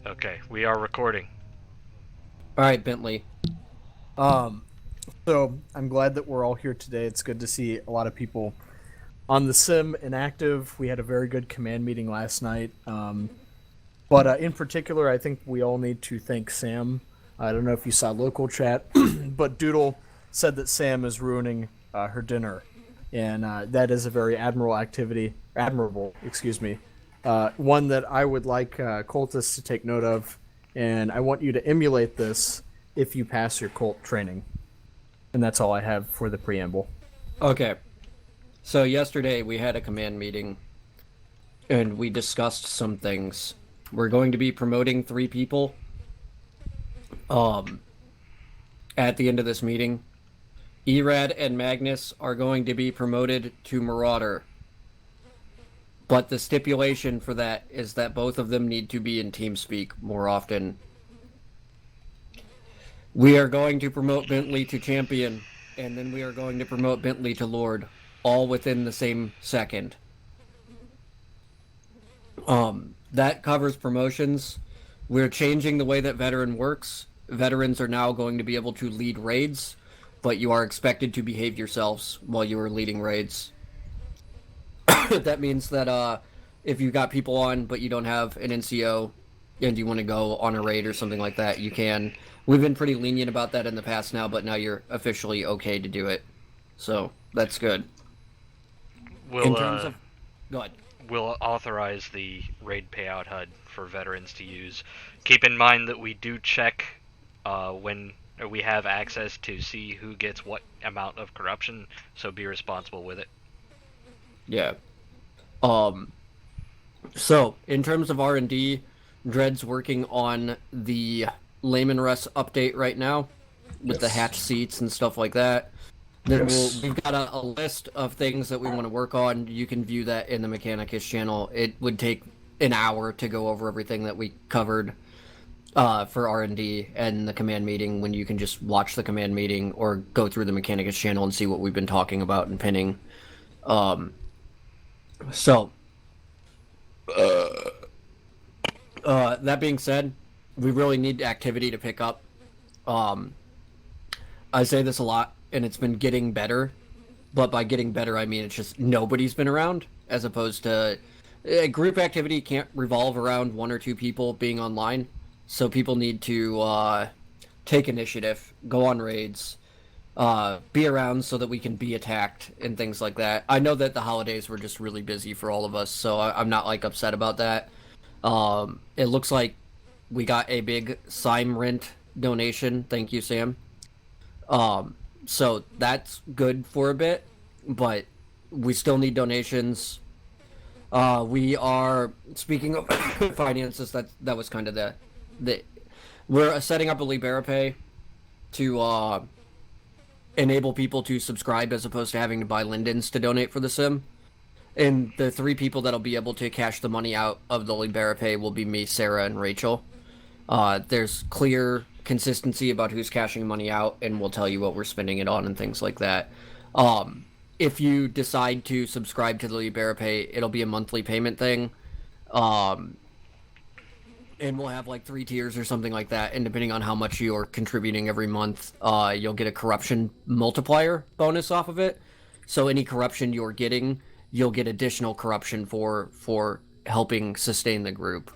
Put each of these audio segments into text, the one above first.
Okay, we are recording. All right, Bentley. Um, so I'm glad that we're all here today. It's good to see a lot of people on the sim and active. We had a very good command meeting last night. But in particular, I think we all need to thank Sam. I don't know if you saw local chat, but Doodle said that Sam is ruining her dinner, and that is a very admirable, excuse me, one that I would like cultists to take note of, and I want you to emulate this if you pass your cult training. And that's all I have for the preamble. Okay. So yesterday we had a command meeting and we discussed some things. We're going to be promoting 3 people um at the end of this meeting. Erad and Magnus are going to be promoted to Marauder. But the stipulation for that is that both of them need to be in TeamSpeak more often. We are going to promote Bentley to Champion, and then we are going to promote Bentley to Lord, all within the same second. That covers promotions. We're changing the way that veteran works. Veterans are now going to be able to lead raids, but you are expected to behave yourselves while you are leading raids. That means that if you got people on but you don't have an NCO and you want to go on a raid or something like that, you can. We've been pretty lenient about that in the past now, but now you're officially okay to do it. So that's good. In We'll terms of, go ahead. we'll authorize the raid payout HUD for veterans to use. Keep in mind that we do check when we have access to see who gets what amount of corruption, so be responsible with it. Yeah. Um. So in terms of R&D, Dread's working on the Layman Russ update right now with the hatch seats and stuff like that. Then we've got a list of things that we want to work on. You can view that in the Mechanicus channel. It would take an hour to go over everything that we covered for R&D and the command meeting, when you can just watch the command meeting or go through the Mechanicus channel and see what we've been talking about and pinning. So, that being said, we really need activity to pick up. I say this a lot, and it's been getting better. But by getting better, I mean it's just nobody's been around, as opposed to group activity can't revolve around 1 or 2 people being online. So people need to take initiative, go on raids, be around so that we can be attacked and things like that. I know that the holidays were just really busy for all of us, so I'm not like upset about that. It looks like we got a big Sime rent donation. Thank you, Sam. So that's good for a bit, but we still need donations. We are, speaking of finances, that was kind of the we're setting up a LiberaPay to enable people to subscribe as opposed to having to buy Lindens to donate for the sim. And the 3 people that'll be able to cash the money out of the LiberaPay will be me, Sarah, and Rachel. There's clear consistency about who's cashing money out, and we'll tell you what we're spending it on and things like that. If you decide to subscribe to the LiberaPay, it'll be a monthly payment thing. And we'll have like 3 tiers or something like that, and depending on how much you're contributing every month, you'll get a corruption multiplier bonus off of it. So any corruption you're getting, you'll get additional corruption for helping sustain the group.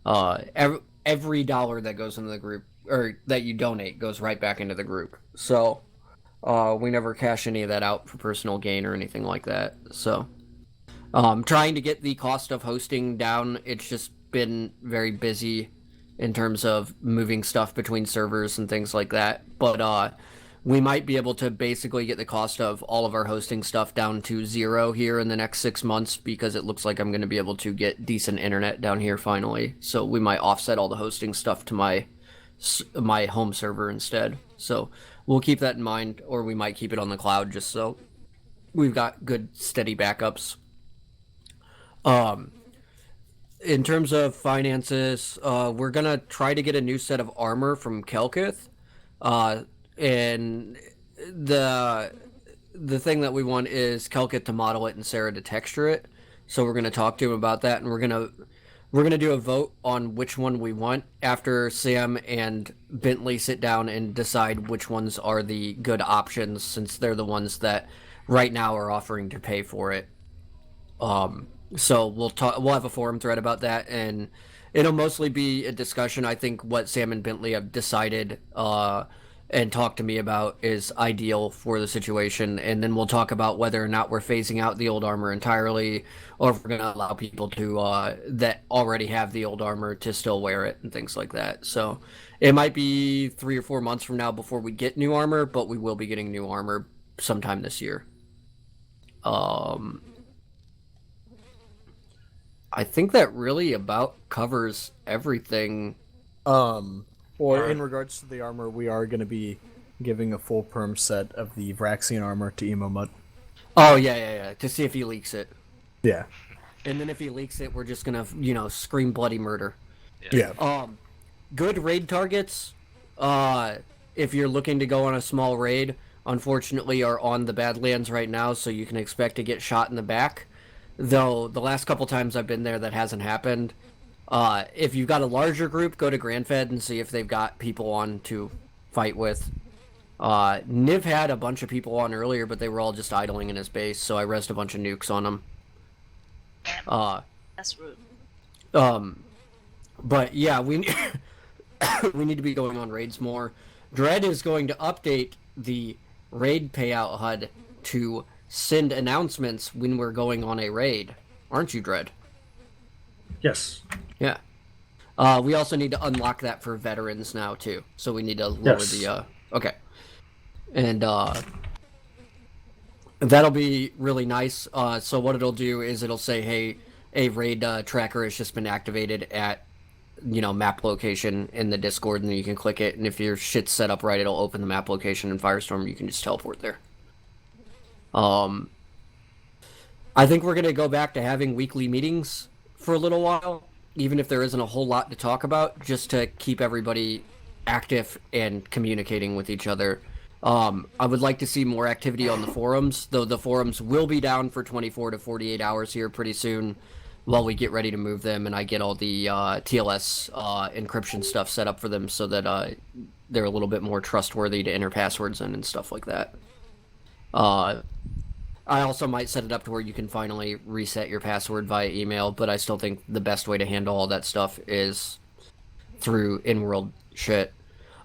Every dollar that goes into the group, or that you donate, goes right back into the group. So we never cash any of that out for personal gain or anything like that. So trying to get the cost of hosting down. It's just been very busy in terms of moving stuff between servers and things like that. But we might be able to basically get the cost of all of our hosting stuff down to 0 here in the next 6 months, because it looks like I'm going to be able to get decent internet down here finally. So we might offset all the hosting stuff to my home server instead. So we'll keep that in mind, or we might keep it on the cloud just so we've got good steady backups. In terms of finances, we're gonna try to get a new set of armor from Kelkith, and the thing that we want is Kelkith to model it and Sarah to texture it. So we're gonna talk to him about that, and we're we're going to do a vote on which one we want after Sam and Bentley sit down and decide which ones are the good options, since they're the ones that right now are offering to pay for it. So we'll talk. We'll have a forum thread about that, and it'll mostly be a discussion. I think what Sam and Bentley have decided and talked to me about is ideal for the situation, and then we'll talk about whether or not we're phasing out the old armor entirely, or if we're going to allow people to that already have the old armor to still wear it and things like that. So it might be 3 or 4 months from now before we get new armor, but we will be getting new armor sometime this year. I think that really about covers everything. Or in regards to the armor, we are going to be giving a full perm set of the Vraxian armor to Emo Mutt. Oh, yeah. To see if he leaks it. Yeah. And then if he leaks it, we're just going to, scream bloody murder. Yeah. Good raid targets, if you're looking to go on a small raid, unfortunately are on the Badlands right now, so you can expect to get shot in the back. Though the last couple times I've been there, that hasn't happened. If you've got a larger group, go to Grand Fed and see if they've got people on to fight with. Niv had a bunch of people on earlier, but they were all just idling in his base, so I rezzed a bunch of nukes on them. That's rude. But yeah, we need to be going on raids more. Dread is going to update the raid payout HUD to send announcements when we're going on a raid. Aren't you, Dread? Yes. Yeah. We also need to unlock that for veterans now, too. So we need to lower the... Okay. And that'll be really nice. So what it'll do is it'll say, hey, a raid tracker has just been activated at, map location in the Discord, and then you can click it, and if your shit's set up right, it'll open the map location in Firestorm. You can just teleport there. I think we're going to go back to having weekly meetings for a little while, even if there isn't a whole lot to talk about, just to keep everybody active and communicating with each other. I would like to see more activity on the forums, though the forums will be down for 24 to 48 hours here pretty soon while we get ready to move them and I get all the TLS encryption stuff set up for them so that they're a little bit more trustworthy to enter passwords in and stuff like that. I also might set it up to where you can finally reset your password via email, but I still think the best way to handle all that stuff is through in-world shit.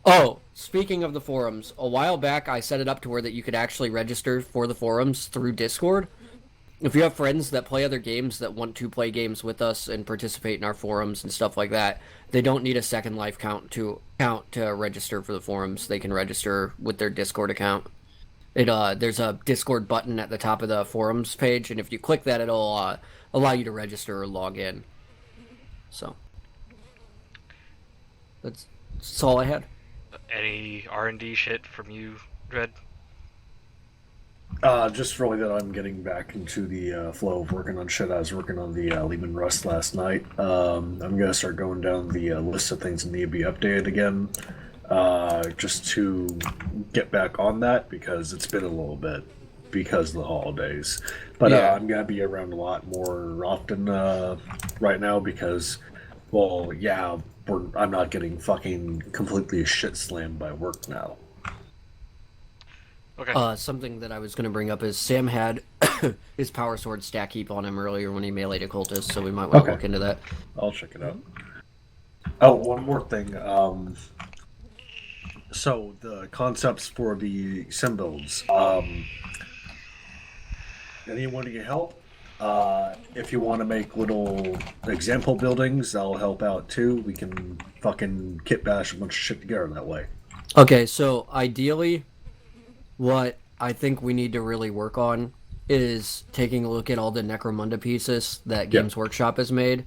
Oh, speaking of the forums, a while back I set it up to where that you could actually register for the forums through Discord. If you have friends that play other games that want to play games with us and participate in our forums and stuff like that, they don't need a Second Life to register for the forums. They can register with their Discord account. There's a Discord button at the top of the forums page, and if you click that, it'll allow you to register or log in. So that's all I had. Any R&D shit from you, Dread? Just really that I'm getting back into the flow of working on shit. I was working on the Lehman Rust last night. I'm gonna start going down the list of things that need to be updated again, just to get back on that because it's been a little bit because of the holidays. But Yeah. I'm gonna be around a lot more often right now because, well, yeah, I'm not getting fucking completely shit slammed by work now. Okay. Something that I was going to bring up is Sam had his power sword stack heap on him earlier when he meleeed a cultist, so we might want to look into that. I'll check it out. Oh, one more thing. So the concepts for the sim builds. Anyone can help. If you want to make little example buildings, I'll help out too. We can fucking kit bash a bunch of shit together that way. Okay, so ideally, what I think we need to really work on is taking a look at all the Necromunda pieces that Games Workshop has made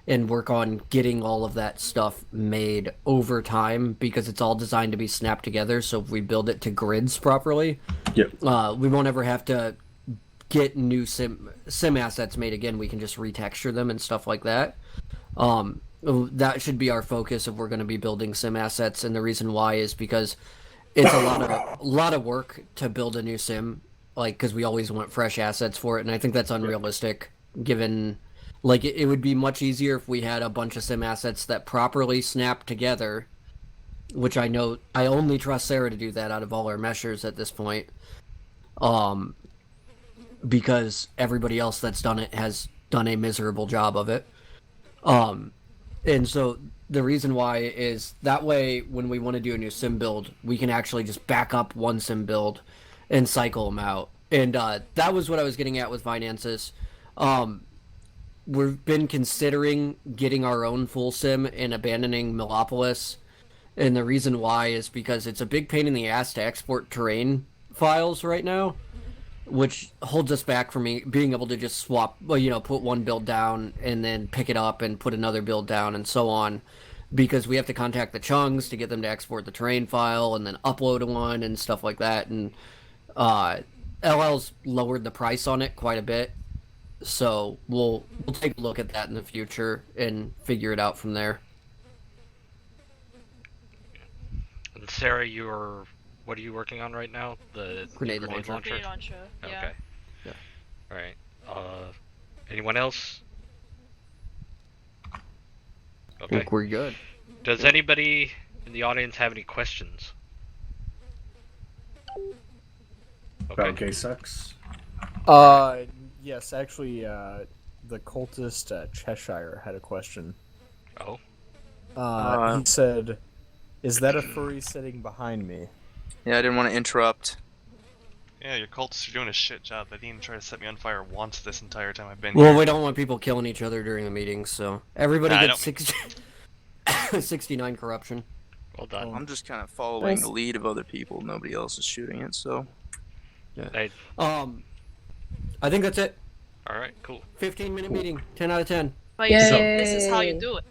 and work on getting all of that stuff made over time because it's all designed to be snapped together. So if we build it to grids properly, we won't ever have to get new sim assets made again. We can just retexture them and stuff like that. That should be our focus if we're going to be building sim assets, and the reason why is because it's a lot of work to build a new sim, like because we always want fresh assets for it, and I think that's unrealistic given Like, it would be much easier if we had a bunch of sim assets that properly snap together, which I know I only trust Sarah to do that out of all our meshers at this point. Because everybody else that's done it has done a miserable job of it. And so the reason why is that way when we want to do a new sim build, we can actually just back up one sim build and cycle them out. And that was what I was getting at with finances. We've been considering getting our own full sim and abandoning Melopolis. And the reason why is because it's a big pain in the ass to export terrain files right now, which holds us back from being able to just swap, put one build down and then pick it up and put another build down and so on, because we have to contact the chungs to get them to export the terrain file and then upload one and stuff like that. And LL's lowered the price on it quite a bit, so we'll take a look at that in the future and figure it out from there. And Sarah, what are you working on right now? The Grenade grenade launcher. launcher? Grenade launcher. Yeah. Okay. Yeah. All right. Anyone else? I Okay. think we're good. Does anybody in the audience have any questions? About Okay. K-Sex? Yes, actually, the cultist Cheshire had a question. Oh. He said, "Is that a furry sitting behind me?" Yeah, I didn't want to interrupt. Yeah, your cultists are doing a shit job. They didn't even try to set me on fire once this entire time I've been Well, here. we don't want people killing each other during the meetings, so everybody I gets 69 corruption. Well done. I'm just kind of following the lead of other people. Nobody else is shooting it, so. Hey, I think that's it. all right. Cool. 15-minute meeting. 10 out of 10. But you see, Yay. this is how you do it.